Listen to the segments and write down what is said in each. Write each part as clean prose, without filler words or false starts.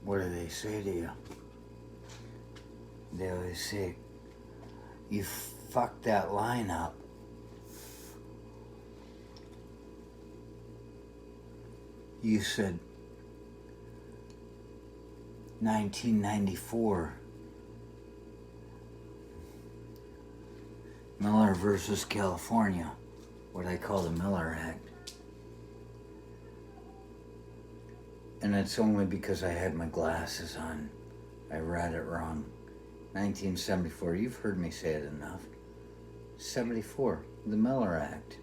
what do they say to you? They always say, you fucked that line up. You said 1994, Miller versus California, what I call the Miller Act. And it's only because I had my glasses on. I read it wrong. 1974, you've heard me say it enough. 74, the Miller Act.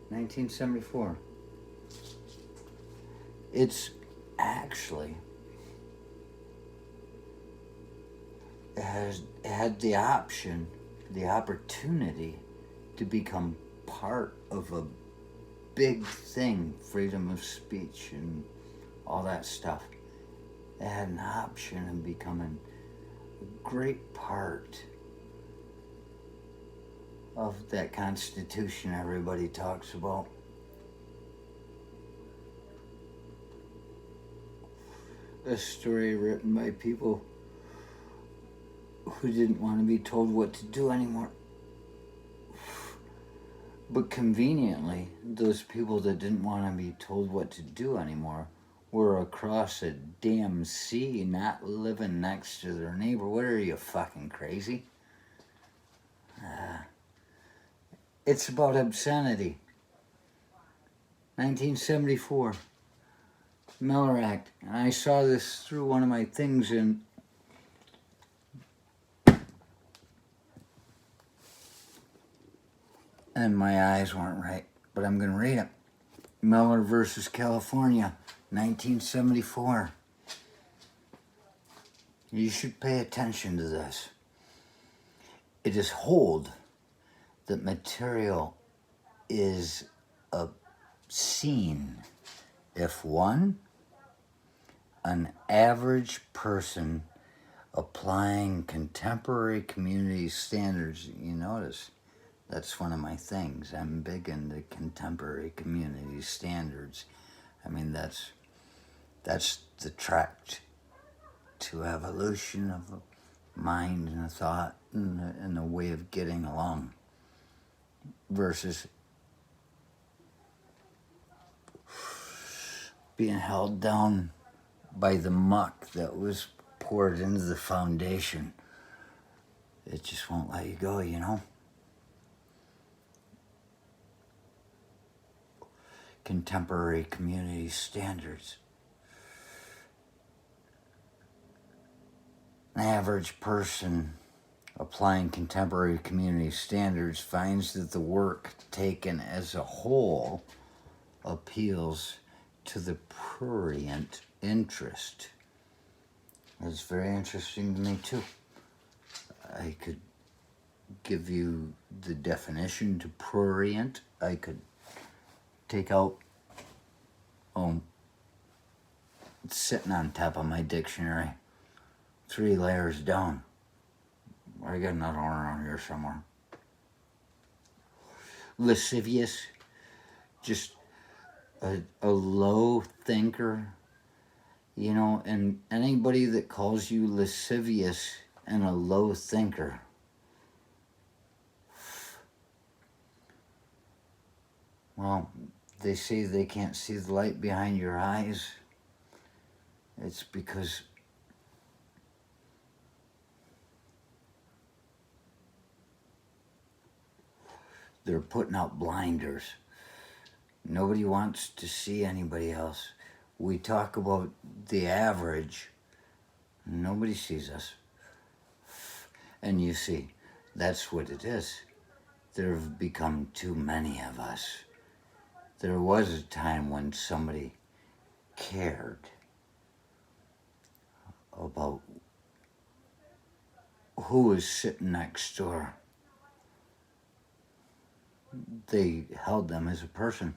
1974. It's actually, it had the option, the opportunity to become part of a big thing, freedom of speech and all that stuff. It had an option of becoming a great part of that Constitution everybody talks about. A story written by people who didn't want to be told what to do anymore. But conveniently, those people that didn't want to be told what to do anymore were across a damn sea, not living next to their neighbor. What are you, fucking crazy? It's about obscenity. 1974. Miller Act. And I saw this through one of my things in and my eyes weren't right, but I'm going to read it. Miller versus California, 1974. You should pay attention to this. It is hold that material is obscene if one, an average person applying contemporary community standards, you notice, that's one of my things. I'm big into contemporary community standards. I mean, that's the track to evolution of a mind and a thought and a way of getting along versus being held down by the muck that was poured into the foundation. It just won't let you go, you know? Contemporary community standards. An average person applying contemporary community standards finds that the work taken as a whole appeals to the prurient interest. That's very interesting to me too. I could give you the definition to prurient. I could take out, it's sitting on top of my dictionary, 3 layers down. I got another one around here somewhere. Lascivious, just a low thinker, you know, and anybody that calls you lascivious and a low thinker, well, they say they can't see the light behind your eyes. It's because they're putting out blinders. Nobody wants to see anybody else. We talk about the average. Nobody sees us. And you see, that's what it is. There have become too many of us. There was a time when somebody cared about who was sitting next door. They held them as a person.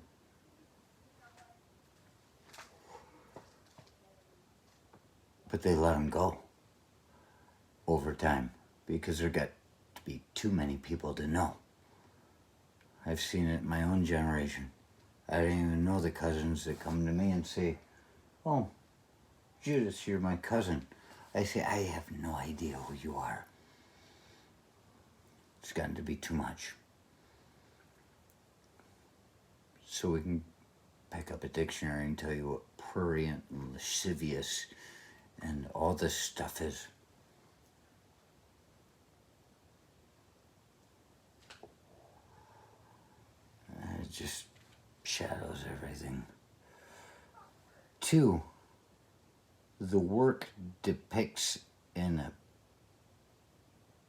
But they let them go over time because there got to be too many people to know. I've seen it in my own generation. I didn't even know the cousins that come to me and say, oh, Judas, you're my cousin. I say, I have no idea who you are. It's gotten to be too much. So we can pick up a dictionary and tell you what prurient and lascivious and all this stuff is. It just shadows everything. 2, the work depicts in a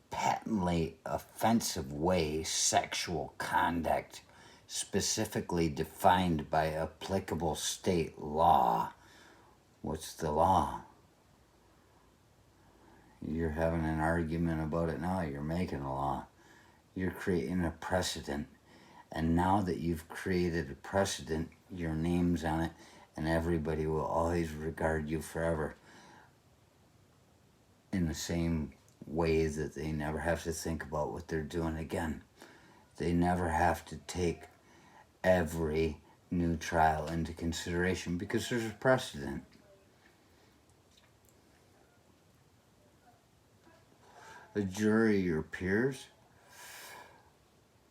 patently offensive way sexual conduct specifically defined by applicable state law. What's the law? You're having an argument about it now. You're making a law. You're creating a precedent. And now that you've created a precedent, your name's on it, and everybody will always regard you forever in the same way that they never have to think about what they're doing again. They never have to take every new trial into consideration because there's a precedent. A jury, your peers.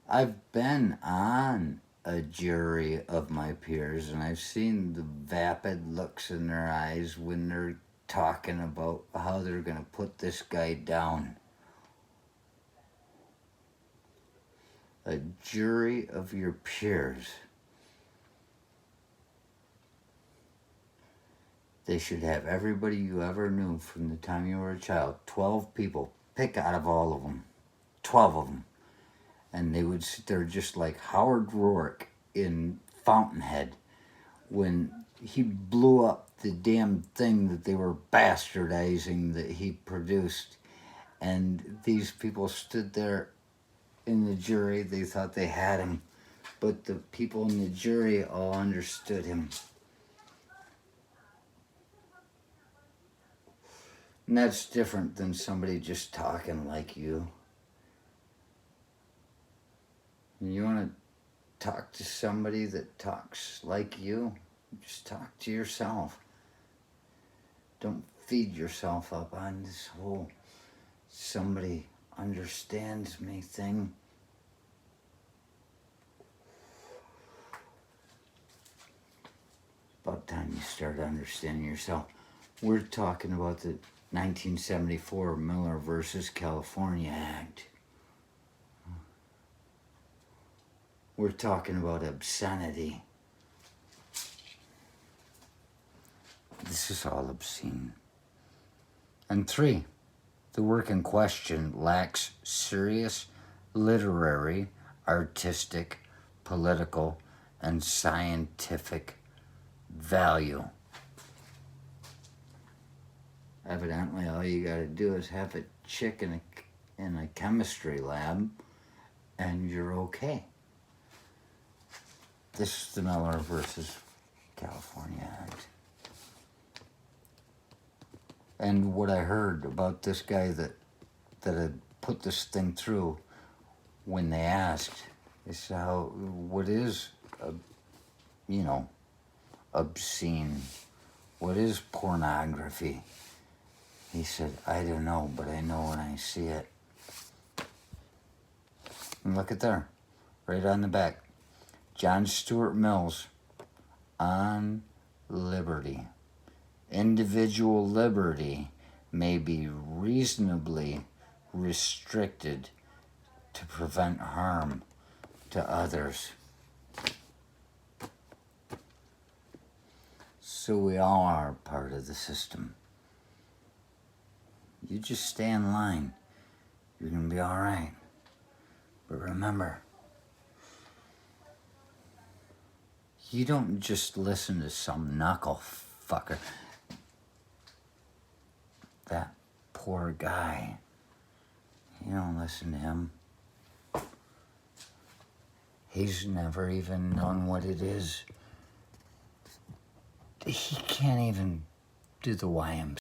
I've been on a jury of my peers, and I've seen the vapid looks in their eyes when they're talking about how they're going to put this guy down. A jury of your peers. They should have everybody you ever knew from the time you were a child. 12 people. Pick out of all of them. 12 of them. And they would sit there just like Howard Roark in Fountainhead when he blew up the damn thing that they were bastardizing that he produced. And these people stood there in the jury. They thought they had him. But the people in the jury all understood him. And that's different than somebody just talking like you. You want to talk to somebody that talks like you? Just talk to yourself. Don't feed yourself up on this whole somebody understands me thing. About time you start understanding yourself. We're talking about the 1974 Miller versus California Act. We're talking about obscenity. This is all obscene. And 3, the work in question lacks serious literary, artistic, political, and scientific value. Evidently, all you got to do is have a chick in a chemistry lab, and you're okay. This is the Miller versus California Act. And what I heard about this guy that had put this thing through, when they asked, is how, what is, obscene? What is pornography? He said, I don't know, but I know when I see it. And look at there, right on the back. John Stuart Mill's on liberty. Individual liberty may be reasonably restricted to prevent harm to others. So we all are part of the system. You just stay in line. You're going to be all right. But remember, you don't just listen to some knuckle fucker. That poor guy. You don't listen to him. He's never even known what it is. He can't even do the YMCA.